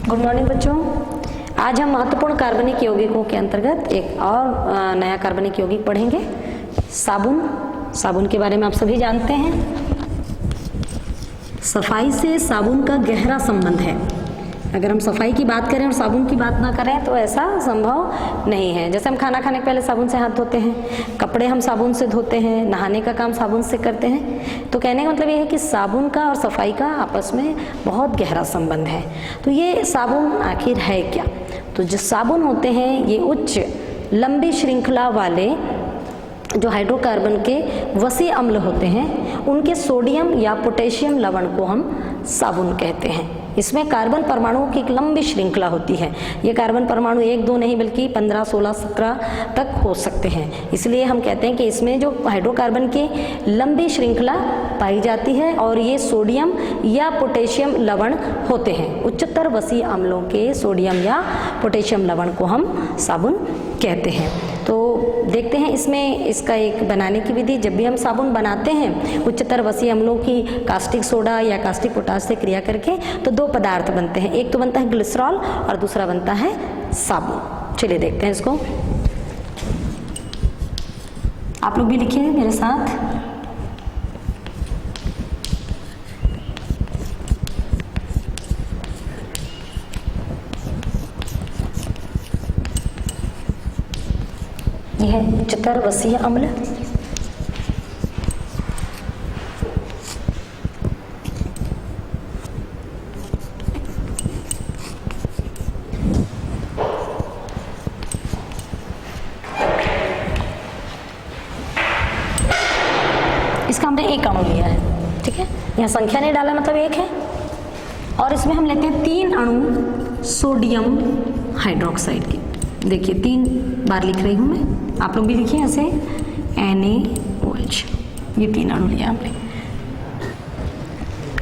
Good morning बच्चों। आज हम महत्वपूर्ण कार्बनिक यौगिकों के अंतर्गत एक और नया कार्बनिक यौगिक पढ़ेंगे, साबुन। साबुन के बारे में आप सभी जानते हैं, सफाई से साबुन का गहरा संबंध है। अगर हम सफाई की बात करें और साबुन की बात ना करें तो ऐसा संभव नहीं है। जैसे हम खाना खाने के पहले साबुन से हाथ धोते हैं, कपड़े हम साबुन से धोते हैं, नहाने का काम साबुन से करते हैं। तो कहने का मतलब ये है कि साबुन का और सफाई का आपस में बहुत गहरा संबंध है। तो ये साबुन आखिर है क्या? तो जो साबुन होते हैं ये उच्च लंबी श्रृंखला वाले जो हाइड्रोकार्बन के वसीय अम्ल होते हैं, उनके सोडियम या पोटेशियम लवण को हम साबुन कहते हैं। इसमें कार्बन परमाणुओं की एक लंबी श्रृंखला होती है। ये कार्बन परमाणु 1, 2 नहीं बल्कि 15, 16, 17 तक हो सकते हैं। इसलिए हम कहते हैं कि इसमें जो हाइड्रोकार्बन की लंबी श्रृंखला पाई जाती है और ये सोडियम या पोटेशियम लवण होते हैं। उच्चतर वसीय अम्लों के सोडियम या पोटेशियम लवण को हम साबुन कहते हैं। तो देखते हैं इसमें इसका एक बनाने की विधि। जब भी हम साबुन बनाते हैं उच्चतर वसीय अम्लों की कास्टिक सोडा या कास्टिक पोटाश से क्रिया करके तो दो पदार्थ बनते हैं। एक तो बनता है ग्लिसरॉल और दूसरा बनता है साबुन। चलिए देखते हैं इसको। आप लोग भी लिखिए मेरे साथ। यह है उच्चतर वसीय अम्ल। इसका हमने एक अणु लिया है, ठीक है। यहाँ संख्या नहीं डाला मतलब एक है। और इसमें हम लेते हैं 3 अणु सोडियम हाइड्रोक्साइड के। देखिए 3 बार लिख रही हूँ मैं, आप लोग भी लिखिए ऐसे NaOH। ये 3 अणु लिया हमने,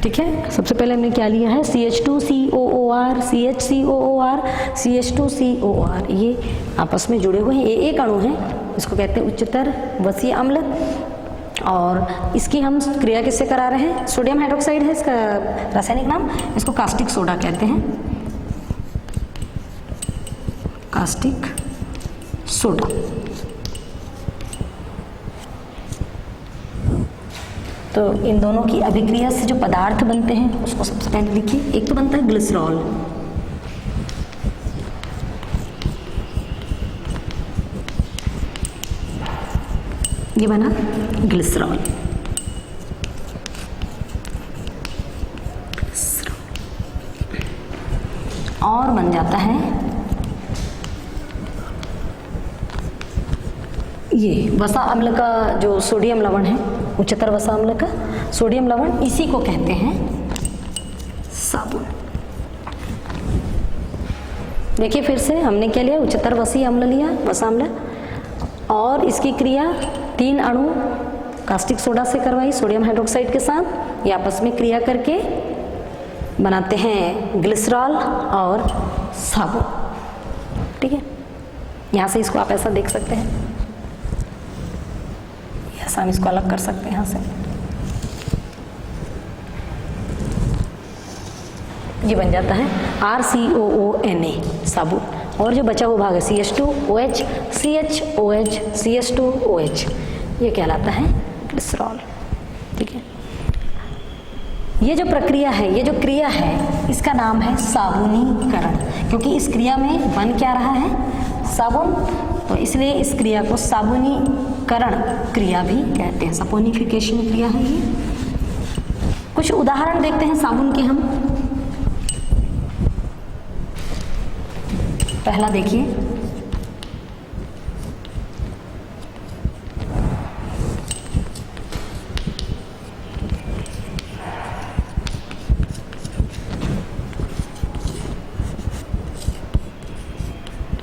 ठीक है। सबसे पहले हमने क्या लिया है CH2COOR, CHCOOR, CH2COR। ये आपस में जुड़े हुए हैं, ये एक अणु है। इसको कहते हैं उच्चतर वसीय अम्ल। और इसकी हम क्रिया किससे करा रहे हैं? सोडियम हाइड्रोक्साइड है इसका रासायनिक नाम। इसको कास्टिक सोडा कहते हैं, कास्टिक सोडा। तो इन दोनों की अभिक्रिया से जो पदार्थ बनते हैं उसको सबसे पहले लिखिए। एक तो बनता है ग्लिसरॉल, ये बना ग्लिसरॉल। और बन जाता है ये वसा अम्ल का जो सोडियम लवण है, उच्चतर वसा अम्ल का सोडियम लवण, इसी को कहते हैं साबुन। देखिए फिर से हमने क्या लिया? उच्चतर वसीय अम्ल लिया, वसा अम्ल, और इसकी क्रिया 3 अणु कास्टिक सोडा से करवाई सोडियम हाइड्रोक्साइड के साथ। ये आपस में क्रिया करके बनाते हैं ग्लिसरॉल और साबुन, ठीक है। यहाँ से इसको आप ऐसा देख सकते हैं, ऐसा हम इसको अलग कर सकते हैं यहाँ से। ये बन जाता है RCOONA साबुन। और जो बचा हुआ भाग है CH2OH, CHOH, CH2OH, ये कहलाता है ग्लिसरॉल, ठीक है। ये जो प्रक्रिया है, ये जो क्रिया है, इसका नाम है साबुनीकरण, क्योंकि इस क्रिया में बन क्या रहा है? साबुन। तो इसलिए इस क्रिया को साबुनीकरण क्रिया भी कहते हैं, सपोनिफिकेशन क्रिया है ये। कुछ उदाहरण देखते हैं साबुन के हम। पहला देखिए,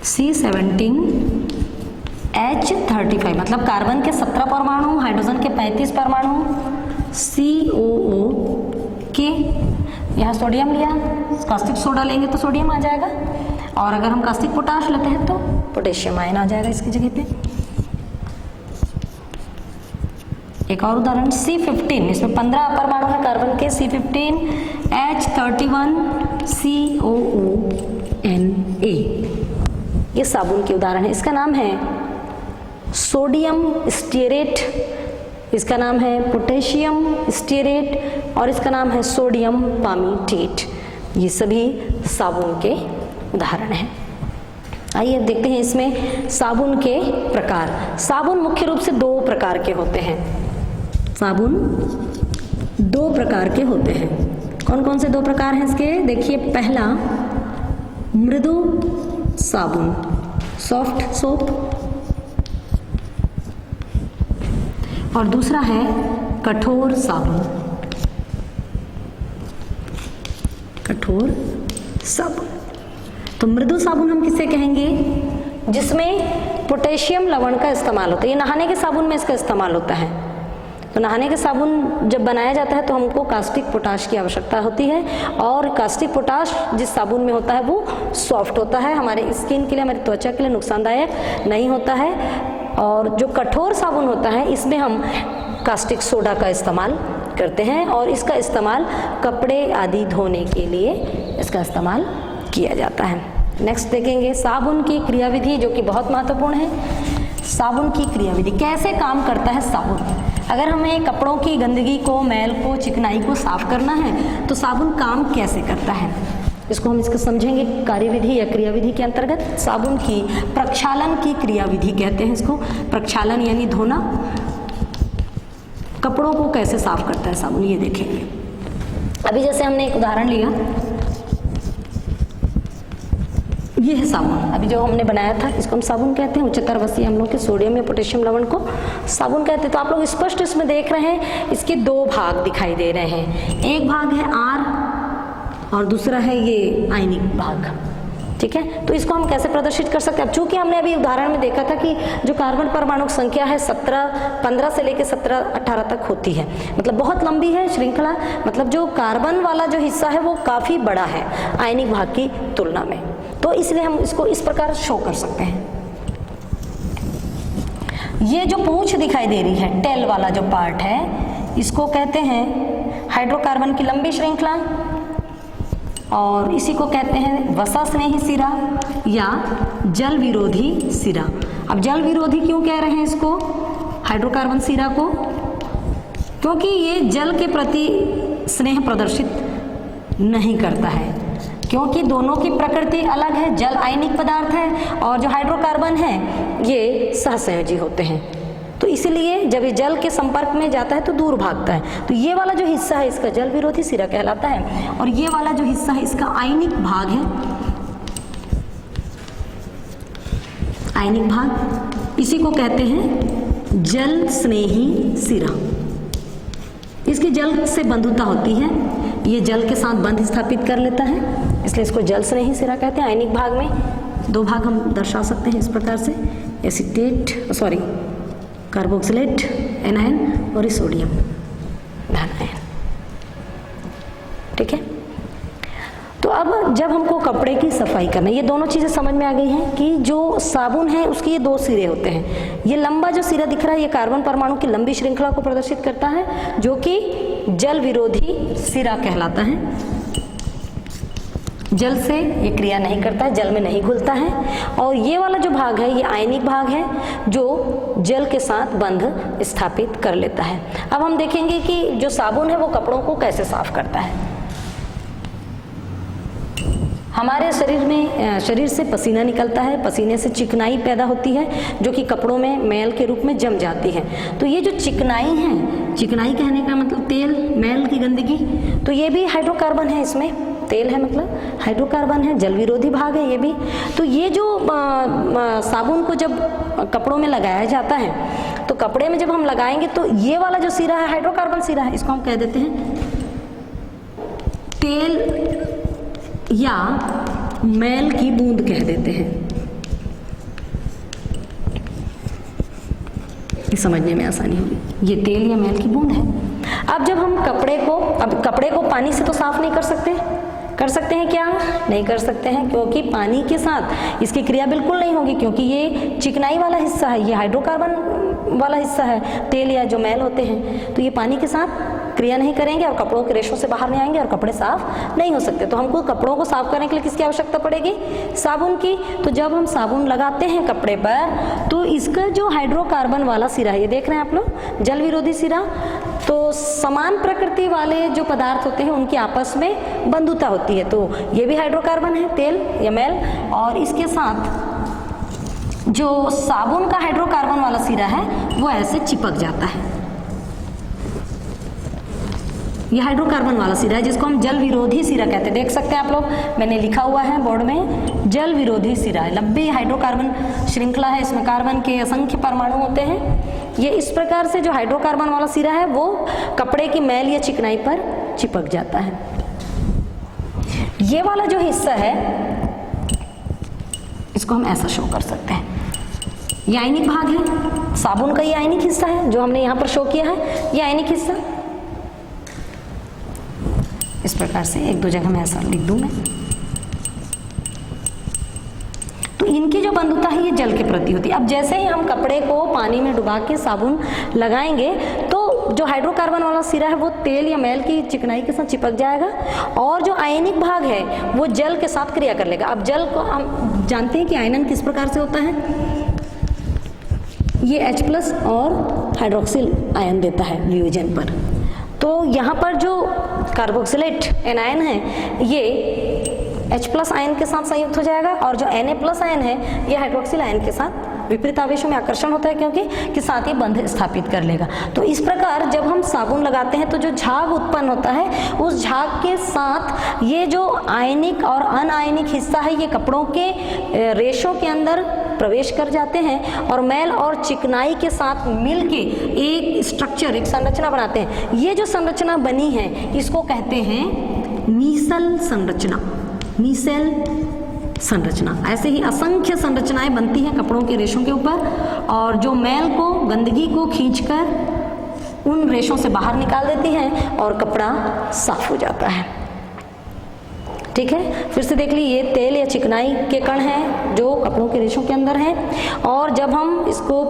C17H35 मतलब कार्बन के 17 परमाणु, हाइड्रोजन के 35 परमाणु, COO के यहाँ सोडियम लिया, कास्टिक सोडा लेंगे तो सोडियम आ जाएगा, और अगर हम कास्टिक पोटाश लेते हैं तो पोटेशियम आयन आ जाएगा इसकी जगह पे। एक और उदाहरण C15, इसमें 15 परमाणु है कार्बन के, C15H31COO ये साबुन के उदाहरण है। इसका नाम है सोडियम स्टीयरेट, इसका नाम है पोटेशियम स्टीयरेट और इसका नाम है सोडियम पामीटेट। ये सभी साबुन के उदाहरण हैं। आइए देखते हैं इसमें साबुन के प्रकार। साबुन मुख्य रूप से दो प्रकार के होते हैं। साबुन दो प्रकार के होते हैं। कौन कौन से दो प्रकार हैं इसके? देखिए, पहला मृदु साबुन, सॉफ्ट सोप, और दूसरा है कठोर साबुन, कठोर साबुन। तो मृदु साबुन हम किसे कहेंगे? जिसमें पोटेशियम लवण का इस्तेमाल होता है। ये नहाने के साबुन में इसका इस्तेमाल होता है। तो नहाने के साबुन जब बनाया जाता है तो हमको कास्टिक पोटाश की आवश्यकता होती है, और कास्टिक पोटाश जिस साबुन में होता है वो सॉफ्ट होता है, हमारे स्किन के लिए, हमारी त्वचा के लिए नुकसानदायक नहीं होता है। और जो कठोर साबुन होता है इसमें हम कास्टिक सोडा का इस्तेमाल करते हैं, और इसका इस्तेमाल कपड़े आदि धोने के लिए इसका इस्तेमाल किया जाता है। नेक्स्ट देखेंगे साबुन की क्रियाविधि, जो कि बहुत महत्वपूर्ण है। साबुन की क्रियाविधि, कैसे काम करता है साबुन? अगर हमें कपड़ों की गंदगी को, मैल को, चिकनाई को साफ करना है तो साबुन काम कैसे करता है, इसको हम इसको समझेंगे कार्यविधि या क्रियाविधि के अंतर्गत। साबुन की प्रक्षालन की क्रियाविधि कहते हैं इसको। प्रक्षालन यानी धोना। कपड़ों को कैसे साफ करता है साबुन, ये देखेंगे। अभी जैसे हमने एक उदाहरण लिया, ये है साबुन। अभी जो हमने बनाया था इसको हम साबुन कहते हैं। उच्चतर वसीय अम्लों के सोडियम या पोटेशियम लवण को साबुन कहते हैं। तो आप लोग स्पष्ट इसमें देख रहे हैं, इसके दो भाग दिखाई दे रहे हैं। एक भाग है आर और दूसरा है ये आयनिक भाग, ठीक है। तो इसको हम कैसे प्रदर्शित कर सकते हैं? अब चूंकि हमने अभी उदाहरण में देखा था कि जो कार्बन परमाणु संख्या है 15 से लेकर 17-18 तक होती है, मतलब बहुत लंबी है श्रृंखला। मतलब जो कार्बन वाला जो हिस्सा है वो काफी बड़ा है आयनिक भाग की तुलना में। तो इसलिए हम इसको इस प्रकार शो कर सकते हैं। ये जो पूंछ दिखाई दे रही है, टेल वाला जो पार्ट है, इसको कहते हैं हाइड्रोकार्बन की लंबी श्रृंखला, और इसी को कहते हैं वसा स्नेही सिरा या जल विरोधी सिरा। अब जल विरोधी क्यों कह रहे हैं इसको, हाइड्रोकार्बन सिरा को? क्योंकि ये जल के प्रति स्नेह प्रदर्शित नहीं करता है, क्योंकि दोनों की प्रकृति अलग है। जल आयनिक पदार्थ है और जो हाइड्रोकार्बन है ये सहसंयोजी होते हैं। तो इसीलिए जब ये जल के संपर्क में जाता है तो दूर भागता है। तो ये वाला जो हिस्सा है इसका जल विरोधी सिरा कहलाता है, और ये वाला जो हिस्सा है इसका आयनिक भाग है, आयनिक भाग। इसी को कहते हैं जल स्नेही सिरा। इसकी जल से बंधुता होती है, ये जल के साथ बंध स्थापित कर लेता है, इसलिए इसको जल स्नेही सिरा कहते हैं। आयनिक भाग में दो भाग हम दर्शा सकते हैं इस प्रकार से, कार्बोक्सिलेट एनायन और सोडियम आयन, ठीक है। तो अब जब हमको कपड़े की सफाई करना, ये दोनों चीजें समझ में आ गई हैं कि जो साबुन है उसके ये दो सिरे होते हैं। ये लंबा जो सिरा दिख रहा है ये कार्बन परमाणु की लंबी श्रृंखला को प्रदर्शित करता है, जो कि जल विरोधी सिरा कहलाता है। जल से ये क्रिया नहीं करता है, जल में नहीं घुलता है। और ये वाला जो भाग है ये आयनिक भाग है, जो जल के साथ बंध स्थापित कर लेता है। अब हम देखेंगे कि जो साबुन है वो कपड़ों को कैसे साफ करता है। हमारे शरीर से पसीना निकलता है, पसीने से चिकनाई पैदा होती है जो कि कपड़ों में मैल के रूप में जम जाती है। तो ये जो चिकनाई है, चिकनाई कहने का मतलब तेल, मैल की गंदगी, तो ये भी हाइड्रोकार्बन है, इसमें तेल है मतलब हाइड्रोकार्बन है, जल विरोधी भाग है ये भी। तो ये जो साबुन को जब कपड़ों में लगाया जाता है तो कपड़े में जब हम लगाएंगे तो ये वाला जो सिरा है हाइड्रोकार्बन सिरा है, इसको हम कह देते हैं तेल या मैल की बूंद कह देते हैं। ये समझने में आसानी होगी, ये तेल या मैल की बूंद है। अब जब हम कपड़े को पानी से तो साफ नहीं कर सकते हैं क्या? नहीं कर सकते हैं, क्योंकि पानी के साथ इसकी क्रिया बिल्कुल नहीं होगी, क्योंकि ये चिकनाई वाला हिस्सा है, ये हाइड्रोकार्बन वाला हिस्सा है, तेल या जो मैल होते हैं, तो ये पानी के साथ क्रिया नहीं करेंगे और कपड़ों के रेशों से बाहर नहीं आएंगे और कपड़े साफ नहीं हो सकते। तो हमको कपड़ों को साफ करने के लिए किसकी आवश्यकता पड़ेगी? साबुन की। तो जब हम साबुन लगाते हैं कपड़े पर तो इसका जो हाइड्रोकार्बन वाला सिरा है, ये देख रहे हैं आप लोग, जल विरोधी सिरा, तो समान प्रकृति वाले जो पदार्थ होते हैं उनकी आपस में बंधुता होती है। तो ये भी हाइड्रोकार्बन है, तेल या मैल, और इसके साथ जो साबुन का हाइड्रोकार्बन वाला सिरा है वो ऐसे चिपक जाता है। ये हाइड्रोकार्बन वाला सिरा है जिसको हम जल विरोधी सिरा कहते हैं। देख सकते हैं आप लोग, मैंने लिखा हुआ है बोर्ड में, जल विरोधी सिरा है। लंबी हाइड्रोकार्बन श्रृंखला है, इसमें कार्बन के असंख्य परमाणु होते हैं। ये इस प्रकार से जो हाइड्रोकार्बन वाला सिरा है वो कपड़े की मैल या चिकनाई पर चिपक जाता है। ये वाला जो हिस्सा है इसको हम ऐसा शो कर सकते हैं। ये आयनिक भाग है, साबुन का ये आयनिक हिस्सा है जो हमने यहाँ पर शो किया है, ये आयनिक हिस्सा। इस प्रकार से एक दो जगह मैं ऐसा लिख दूं मैं। तो इनकी जो बंधुता है ये जल के प्रति होती है। अब जैसे ही हम कपड़े को पानी में डुबा के साबुन लगाएंगे तो जो हाइड्रोकार्बन वाला सिरा है वो तेल या मैल की चिकनाई के साथ चिपक जाएगा और जो आयनिक भाग है वो जल के साथ क्रिया कर लेगा। अब जल को हम जानते हैं कि आयनन किस प्रकार से होता है, ये H+ और हाइड्रोक्सिल आयन देता है वियोजन पर। तो यहाँ पर जो कार्बोक्सिलेट एनायन है ये H+ आयन के साथ संयुक्त हो जाएगा और जो Na+ आयन है ये हाइड्रोक्सिल आयन के साथ विपरीत आवेशों में आकर्षण होता है क्योंकि कि साथ ही बंध स्थापित कर लेगा। तो इस प्रकार जब हम साबुन लगाते हैं तो जो झाग उत्पन्न होता है उस झाग के साथ ये जो आयनिक और अनायनिक हिस्सा है ये कपड़ों के रेशों के अंदर प्रवेश कर जाते हैं और मैल और चिकनाई के साथ मिलके एक स्ट्रक्चर, एक संरचना बनाते हैं। ये जो संरचना बनी है इसको कहते हैं मीसल संरचना, मीसेल संरचना। ऐसे ही असंख्य संरचनाएं बनती हैं कपड़ों के रेशों के ऊपर और जो मैल को, गंदगी को खींचकर उन रेशों से बाहर निकाल देती हैं और कपड़ा साफ हो जाता है। ठीक है, फिर से देख ली, ये तेल या चिकनाई के कण हैं जो कपड़ों के रेशों के अंदर हैं और जब हम इसको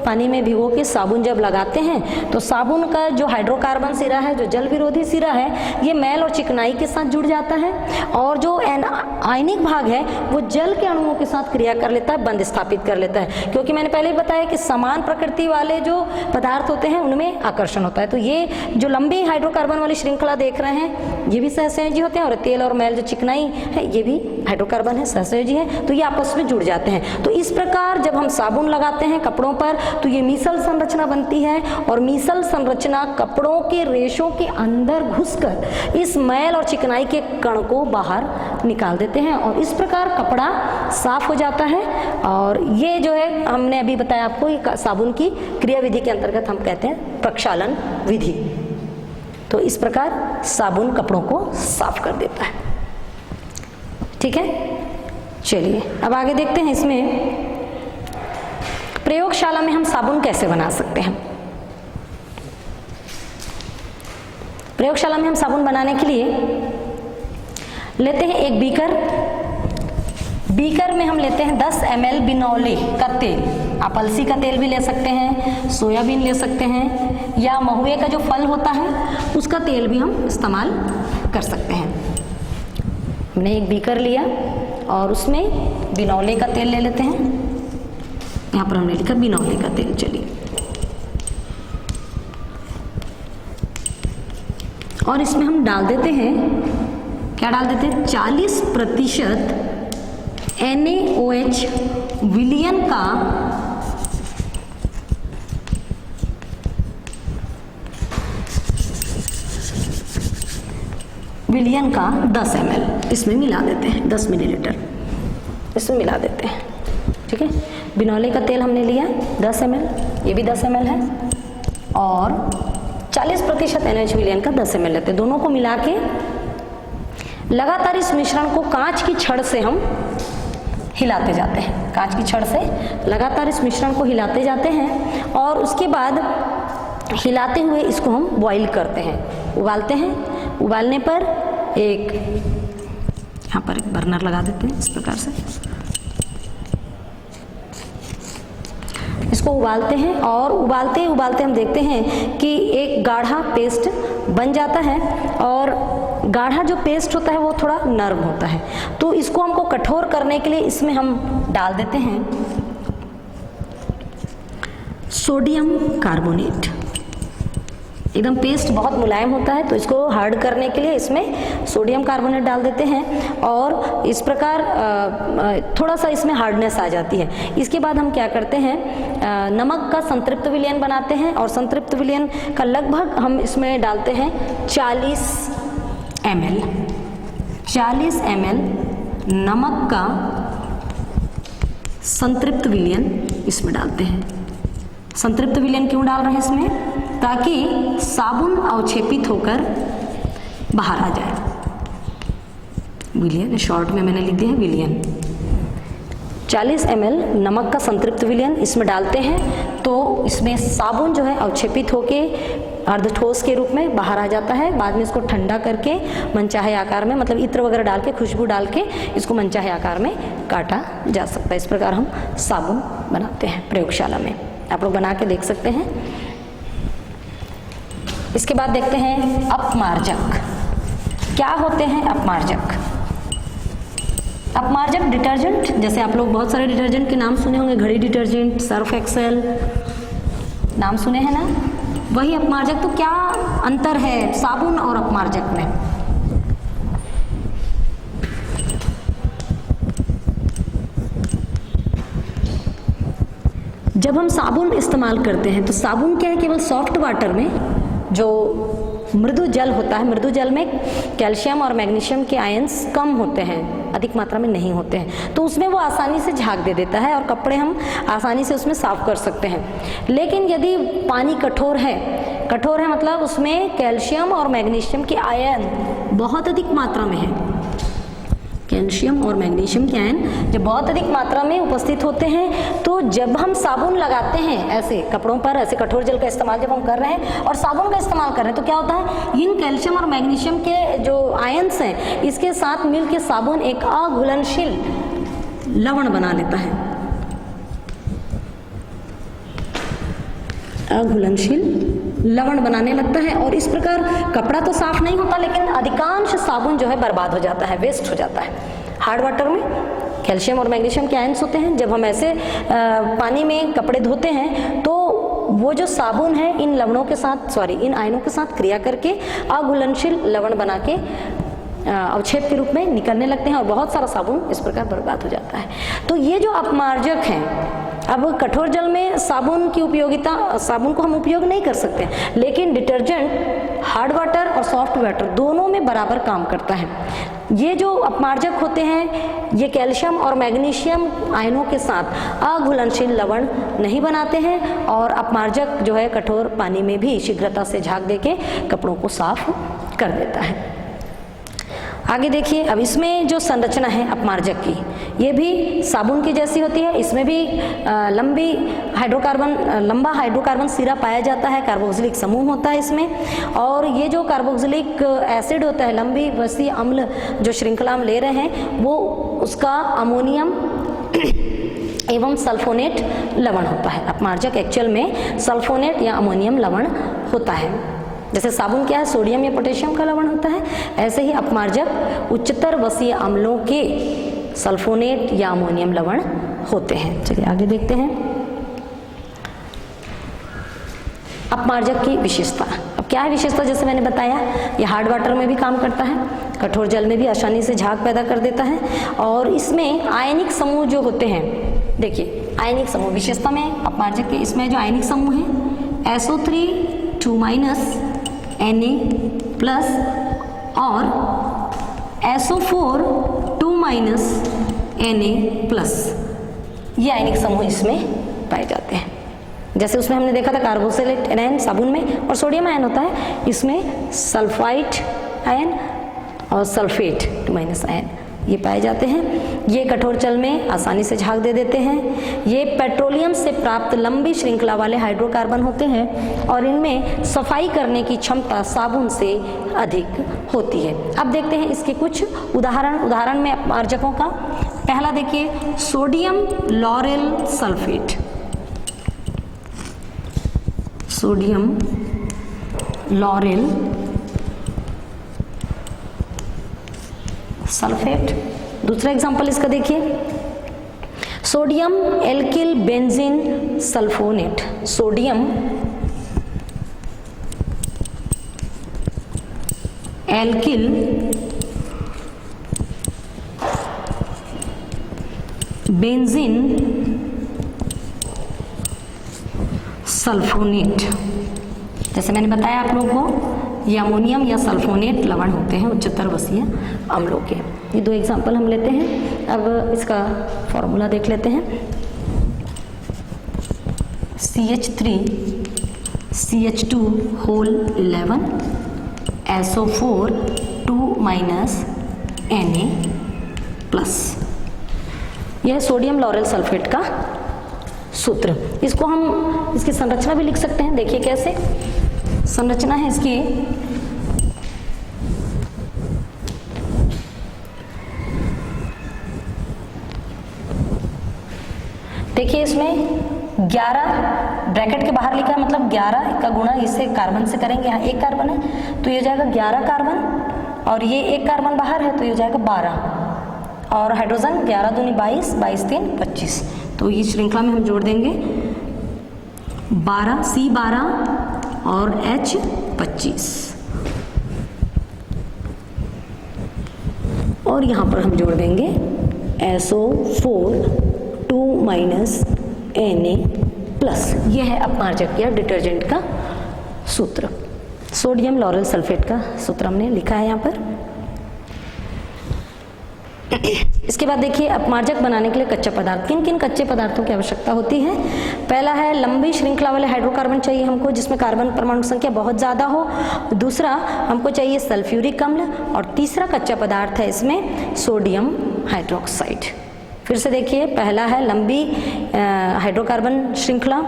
पानी में भिगो के साबुन जब लगाते हैं तो साबुन का जो हाइड्रोकार्बन सिरा है, जो जल विरोधी सिरा है, ये मैल और चिकनाई के साथ जुड़ जाता है और जो आयनिक भाग है वो जल के अणुओं के साथ क्रिया कर लेता है, बंध स्थापित कर लेता है। क्योंकि मैंने पहले ही बताया कि समान प्रकृति वाले जो पदार्थ होते हैं उनमें आकर्षण होता है। तो ये जो लंबी हाइड्रोकार्बन वाली श्रृंखला देख रहे हैं ये भी सहसंयोजी होते हैं और तेल और मैल जो चिकनाई है ये भी हाइड्रोकार्बन है, सहसंयोजी है, तो ये आपस में जुड़ जाते हैं। तो इस प्रकार जब हम साबुन लगाते हैं कपड़ों पर तो ये मीसल संरचना बनती है और मीसल संरचना कपड़ों के रेशों के अंदर घुसकर इस मैल और चिकनाई के कण को बाहर निकाल देते हैं और इस प्रकार कपड़ा साफ हो जाता है। और ये जो है हमने अभी बताया आपको, ये साबुन की क्रिया विधि के अंतर्गत हम कहते हैं प्रक्षालन विधि। तो इस प्रकार साबुन कपड़ों को साफ कर देता है। ठीक है, चलिए अब आगे देखते हैं इसमें प्रयोगशाला में हम साबुन कैसे बना सकते हैं। प्रयोगशाला में हम साबुन बनाने के लिए लेते हैं एक बीकर। बीकर में हम लेते हैं 10 ml बिनौले का तेल। आप अलसी का तेल भी ले सकते हैं, सोयाबीन ले सकते हैं या महुए का जो फल होता है उसका तेल भी हम इस्तेमाल कर सकते हैं। हमने एक बीकर लिया और उसमें बिनौले का तेल ले लेते हैं। यहाँ पर हमने लिखा बिनौले का तेल। चलिए, और इसमें हम डाल देते हैं, क्या डाल देते हैं, 40% NaOH विलयन का विलयन का 10 ml इसमें मिला देते हैं, 10 मिलीलीटर इसमें मिला देते हैं। ठीक है, बिनौले का तेल हमने लिया 10 ml, ये भी 10 ml है और 40% NaOH विलयन का 10 ml लेते हैं। दोनों को मिला के लगातार इस मिश्रण को कांच की छड़ से हम हिलाते जाते हैं। कांच की छड़ से लगातार इस मिश्रण को हिलाते जाते हैं और उसके बाद हिलाते हुए इसको हम बॉईल करते हैं, उबालते हैं। उबालने पर एक यहाँ पर एक बर्नर लगा देते हैं इस प्रकार से, इसको उबालते हैं और उबालते उबालते हम देखते हैं कि एक गाढ़ा पेस्ट बन जाता है और गाढ़ा जो पेस्ट होता है वो थोड़ा नरम होता है। तो इसको हमको कठोर करने के लिए इसमें हम डाल देते हैं सोडियम कार्बोनेट। एकदम पेस्ट बहुत मुलायम होता है, तो इसको हार्ड करने के लिए इसमें सोडियम कार्बोनेट डाल देते हैं और इस प्रकार थोड़ा सा इसमें हार्डनेस आ जाती है। इसके बाद हम क्या करते हैं, नमक का संतृप्त विलयन बनाते हैं और संतृप्त विलयन का लगभग हम इसमें डालते हैं 40 ml। 40 ml नमक का संतृप्त विलयन इसमें डालते हैं। संतृप्त विलयन क्यों डाल रहे हैं इसमें, ताकि साबुन अवक्षेपित होकर बाहर आ जाए। विलयन शॉर्ट में मैंने लिख दिया है विलयन। 40 ml नमक का संतृप्त विलयन इसमें डालते हैं तो इसमें साबुन जो है अवक्षेपित होके अर्धठोस के रूप में बाहर आ जाता है। बाद में इसको ठंडा करके मनचाहे आकार में, मतलब इत्र वगैरह डाल के, खुशबू डाल के इसको मनचाहे आकार में काटा जा सकता है। इस प्रकार हम साबुन बनाते हैं प्रयोगशाला में, आप लोग बना के देख सकते हैं। इसके बाद देखते हैं अपमार्जक। क्या होते हैं अपमार्जक? अपमार्जक डिटर्जेंट, जैसे आप लोग बहुत सारे डिटर्जेंट के नाम सुने होंगे, घड़ी डिटर्जेंट, सर्फ एक्सेल, नाम सुने हैं ना, वही अपमार्जक। तो क्या अंतर है साबुन और अपमार्जक में? जब हम साबुन इस्तेमाल करते हैं तो साबुन क्या है, केवल सॉफ्ट वाटर में जो मृदु जल होता है, मृदु जल में कैल्शियम और मैग्नीशियम के आयंस कम होते हैं, अधिक मात्रा में नहीं होते हैं, तो उसमें वो आसानी से झाग दे देता है और कपड़े हम आसानी से उसमें साफ कर सकते हैं। लेकिन यदि पानी कठोर है मतलब उसमें कैल्शियम और मैग्नीशियम के आयन बहुत अधिक मात्रा में है। कैल्शियम और मैग्नीशियम के आयन जब बहुत अधिक मात्रा में उपस्थित होते हैं तो जब हम साबुन लगाते हैं ऐसे कपड़ों पर, ऐसे कठोर जल का इस्तेमाल जब हम कर रहे हैं और साबुन का इस्तेमाल कर रहे हैं, तो क्या होता है, इन कैल्शियम और मैग्नीशियम के जो आयन्स हैं इसके साथ मिलकर साबुन एक अघुलनशील लवण बना लेता है। अघुलनशील लवण बनाने लगता है और इस प्रकार कपड़ा तो साफ नहीं होता, लेकिन अधिकांश साबुन जो है बर्बाद हो जाता है, वेस्ट हो जाता है। हार्ड वाटर में कैल्शियम और मैग्नीशियम के आयन्स होते हैं, जब हम ऐसे पानी में कपड़े धोते हैं तो वो जो साबुन है इन लवणों के साथ, इन आयनों के साथ क्रिया करके अघुलनशील लवण बना के अवक्षेप के रूप में निकलने लगते हैं और बहुत सारा साबुन इस प्रकार बर्बाद हो जाता है। तो ये जो अपमार्जक हैं, अब कठोर जल में साबुन की उपयोगिता, साबुन को हम उपयोग नहीं कर सकते, लेकिन डिटर्जेंट हार्ड वाटर और सॉफ्ट वाटर दोनों में बराबर काम करता है। ये जो अपमार्जक होते हैं ये कैल्शियम और मैग्नीशियम आयनों के साथ अघुलनशील लवण नहीं बनाते हैं और अपमार्जक जो है कठोर पानी में भी शीघ्रता से झाग देके कपड़ों को साफ कर देता है। आगे देखिए, अब इसमें जो संरचना है अपमार्जक की, ये भी साबुन की जैसी होती है। इसमें भी लंबा हाइड्रोकार्बन सिरा पाया जाता है, कार्बोक्सिलिक समूह होता है इसमें। और ये जो कार्बोक्सिलिक एसिड होता है, लंबी वसी अम्ल जो श्रृंखला हम ले रहे हैं, वो उसका अमोनियम एवं सल्फोनेट लवण होता है। अपमार्जक एक्चुअल में सल्फोनेट या अमोनियम लवण होता है। जैसे साबुन क्या है, सोडियम या पोटेशियम का लवण होता है, ऐसे ही अपमार्जक उच्चतर वसीय अम्लों के सल्फोनेट या अमोनियम लवण होते हैं। चलिए आगे देखते हैं अपमार्जक की विशेषता। अब क्या है विशेषता, जैसे मैंने बताया ये हार्ड वाटर में भी काम करता है, कठोर जल में भी आसानी से झाग पैदा कर देता है। और इसमें आयनिक समूह जो होते हैं, देखिए आयनिक समूह विशेषता में अपमार्जक के, इसमें जो आयनिक समूह है SO3 2- Na+ और SO4 2- Na+, ये आयनिक समूह इसमें पाए जाते हैं। जैसे उसमें हमने देखा था कार्बोक्सिलेट आयन साबुन में और सोडियम आयन होता है, इसमें सल्फाइड आयन और सल्फेट 2- आयन ये पाए जाते हैं। ये कठोर जल में आसानी से झाग दे देते हैं। ये पेट्रोलियम से प्राप्त लंबी श्रृंखला वाले हाइड्रोकार्बन होते हैं और इनमें सफाई करने की क्षमता साबुन से अधिक होती है। अब देखते हैं इसके कुछ उदाहरण में अपमार्जकों का। पहला देखिए sodium lauryl sulphate. Sodium lauryl sulphate. दूसरा एग्जांपल इसका देखिए, sodium alkyl benzene sulphonate. Sodium alkyl benzene sulphonate. जैसे मैंने बताया आप लोगों को, ये अमोनियम या सल्फोनेट लवण होते हैं उच्चतर वसीय अम्लों के। ये दो एग्जाम्पल हम लेते हैं। अब इसका फॉर्मूला देख लेते हैं। CH3 CH2 whole 11 SO4 2 minus Na plus. यह है सोडियम लॉरेल सल्फेट का सूत्र। इसको हम इसकी संरचना भी लिख सकते हैं। देखिए कैसे संरचना है इसकी। देखिए इसमें 11 ब्रैकेट के बाहर लिखा है, मतलब 11 का गुणा इसे कार्बन से करेंगे। यहाँ एक कार्बन है तो ये हो जाएगा 11 कार्बन, और ये एक कार्बन बाहर है तो ये हो जाएगा 12, और हाइड्रोजन 11 दूनी 22, 22 3 25। तो ये श्रृंखला में हम जोड़ देंगे 12 C12 और H25, और यहाँ पर हम जोड़ देंगे SO4 2 माइनस Na प्लस। यह है अपमार्जक या डिटर्जेंट का सूत्र। सोडियम लॉरेल सल्फेट का सूत्र हमने लिखा है यहाँ पर। इसके बाद देखिए अपमार्जक बनाने के लिए कच्चा पदार्थ। किन किन कच्चे पदार्थों की आवश्यकता होती है? पहला है लंबी श्रृंखला वाले हाइड्रोकार्बन चाहिए हमको, जिसमें कार्बन परमाणु संख्या बहुत ज़्यादा हो। दूसरा हमको चाहिए सल्फ्यूरिक अम्ल, और तीसरा कच्चा पदार्थ है इसमें सोडियम हाइड्रोक्साइड। फिर से देखिए, पहला है लंबी हाइड्रोकार्बन श्रृंखला,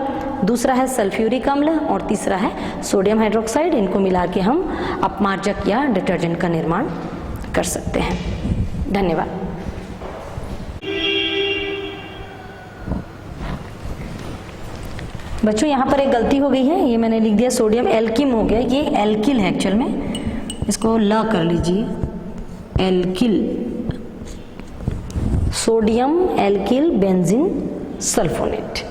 दूसरा है सल्फ्यूरिक अम्ल, और तीसरा है सोडियम हाइड्रोक्साइड। इनको मिला के हम अपमार्जक या डिटर्जेंट का निर्माण कर सकते हैं। धन्यवाद। बच्चों यहाँ पर एक गलती हो गई है, ये मैंने लिख दिया सोडियम एल्किम हो गया, ये एल्किल है एक्चुअल में, इसको ल कर लीजिए, alkyl, sodium alkyl benzene sulphonate.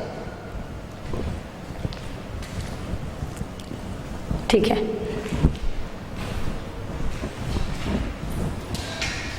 ठीक है।